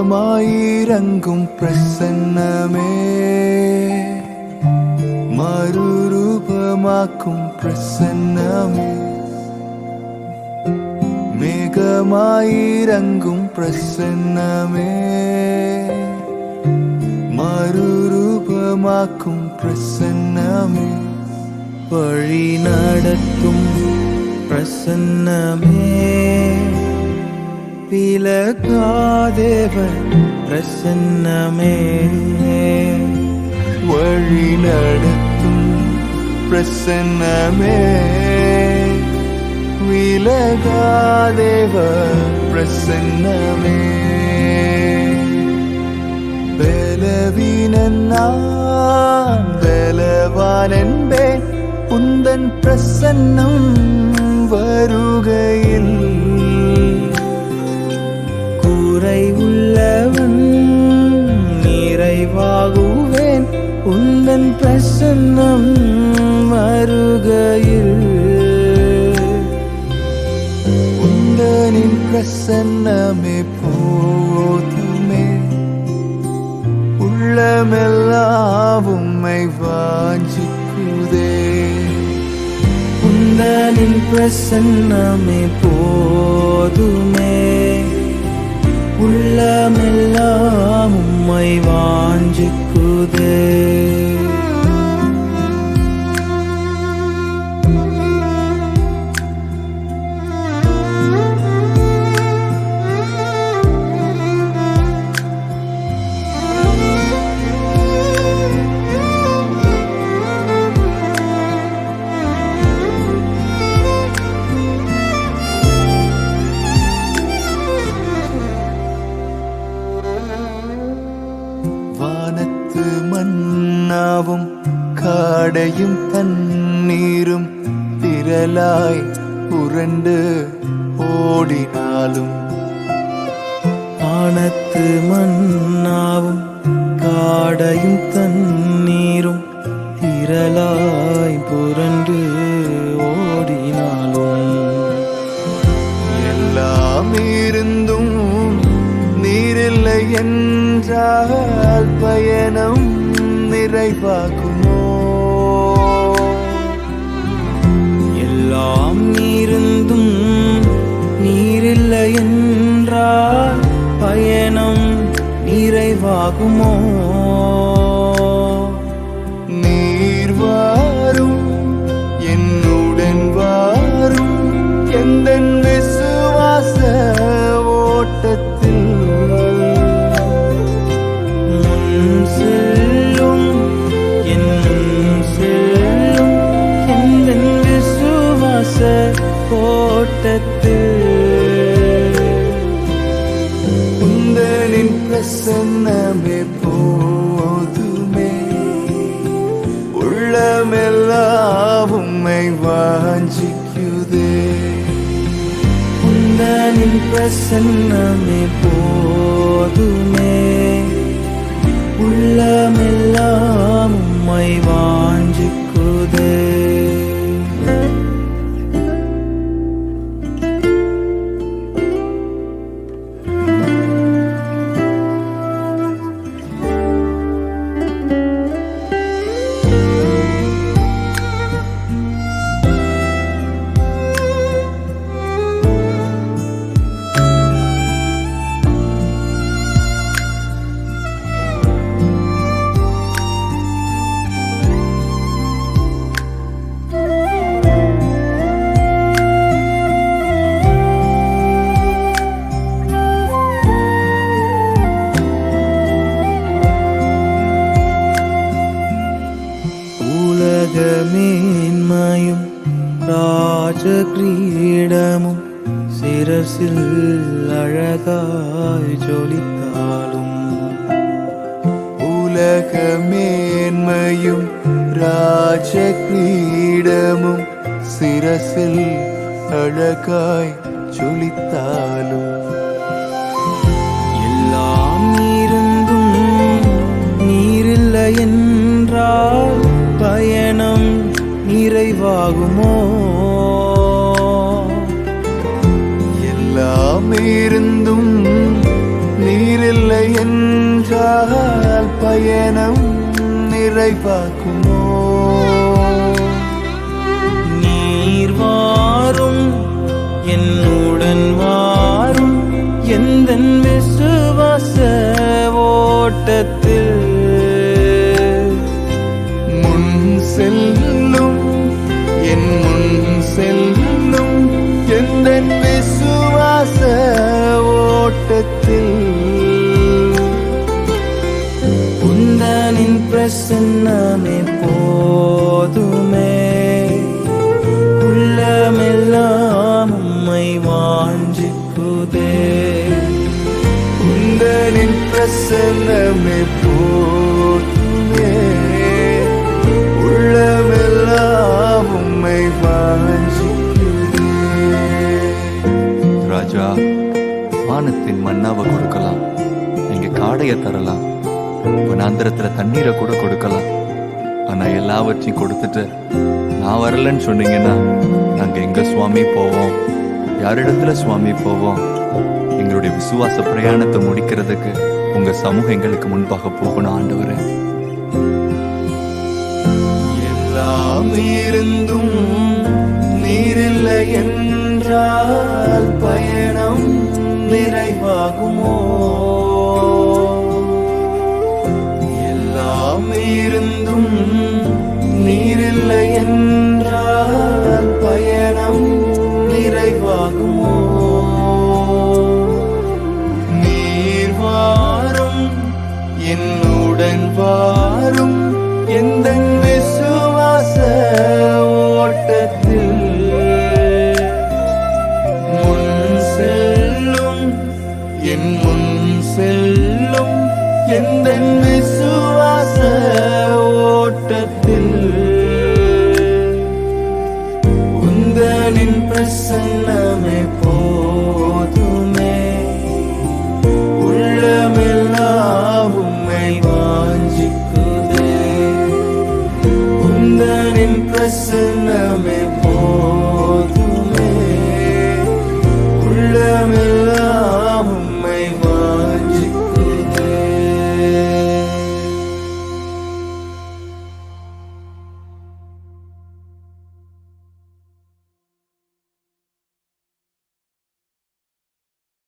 மேகமாயிரங்கும் பிரசன்னமே, மறுரூபமாக்கும் பிரசன்னமே, மேகமாயிரங்கும் பிரசன்னமே, மறுரூபமாக்கும் பிரசன்னமே, வழி நடத்தும் பிரசன்னமே, விலகாதேவ பிரசன்னமே, வழி நடத்தும் பிரசன்னமே, விலகாதேவ பிரசன்னமே, பலவீனன் நான் பலவான் என்பேன், உந்தன் பிரசன்னம் வருகையில், குறை உள்ளவன் நிறைவாகுவேன், உந்தன் பிரசன்னம் வருகையில், உந்தனின் பிரசன்னமே போதுமே, உள்ளமெல்லாம் உம்மை வாஞ்சிக்குதே, உந்தனின் பிரசன்னமே போதுமே, உள்ளமெல்லாம் உம்மை வாஞ்சிக்குதே. வானத்து மன்னாவும் காடையும் தண்ணீரும் திரளாய் புரண்டு ஓடினாலும், வானத்து மன்னாவும் காடையும் தண்ணீரும் திரளாய் புரண்டு ஓடினாலும், எல்லாம் இருந்தும் நீரில்லை என்றால் பயணம் நிறைவாகுமோ, எல்லாம் இருந்தும் நீரில்லை என்றால் பயணம் நிறைவாகுமோ, நீர் வாரும் என்னுடன் வாரும், எந்தன் விசுவாச ஓட்டத்தில் முன் செல்லும் என் செல்லும், எந்தன் விசுவாச ஓட்டத்தில், உந்தனின் பிரசன்னமே போதுமே, உள்ளமெல்லாம் உம்மை வாஞ்சிக்குதே, உந்தனின் பிரசன்னமே போதுமே, உள்ளமெல்லாம் உம்மை வாஞ்சிக்குதே. மேன்மையும் ராஜகிரீடமும் சிரசில் அழகாய் ஜொலித்தாலும், உலக மேன்மையும் ராஜகிரீடமும் சிரசில் அழகாய் ஜொலித்தாலும், எல்லாம் இருந்தும் நீரில்லை என்றால் பயணம் நிறைவாகுமோ, எல்லாம் இருந்தும் நீரில்லை என்றால் பயணம் நிறைவாக்குமோ? நீர் வாரும் என்னுடன் வாரும் எந்தன் விசுவாச ஓட்டத்தில் முன் செல்லும் என் முன் செல்லும் எந்தன் விசுவாச ஓட்டத்தில் உந்தனின் பிரசன்னமே போதுமே, உள்ளமெல்லாம் உம்மை வாஞ்சிக்குதே. உந்தனின் பிரசன்னமே போதுமே, உள்ளமெல்லாம் உம்மை வாஞ்சிக்குதே. ராஜா, வானத்தின் மன்னாவை கொடுக்கலாம், நீங்க காடையை தரலாம், வனாந்திரத்துல தண்ணீரை கூட கொடுக்கலாம். ஆனா எல்லாவற்றையும் கொடுத்துட்டு நான் வரலன்னு சொன்னீங்கன்னா நாங்க எங்க சுவாமி போவோம்? யாரிடத்துல சுவாமி போவோம்? எங்களுடைய விசுவாச பிரயாணத்தை முடிக்கிறதுக்கு உங்க சமூகம் எங்களுக்கு முன்பாக போகணும் ஆண்டவரே. எல்லாம் இருந்தும் நீரில்லை என்றால் பயணம் நிறைவாகுமோ? எல்லாம் இருந்தும் நீரில்லை என்றால் பயணம் நிறைவாகுமோ? நீர் வாரும் என்னுடன் வாரும் எந்தன் விசுவாச ஓட்டத்தில் முன் செல்லும் என் முன் செல்லும் எந்தன் விசுவாச ஓட்டத்தில் உந்தனின் பிரசன்னமே போதுமே, உள்ளமெல்லாம் உம்மை வாஞ்சிக்குதே. உந்தனின் பிரசன்னமே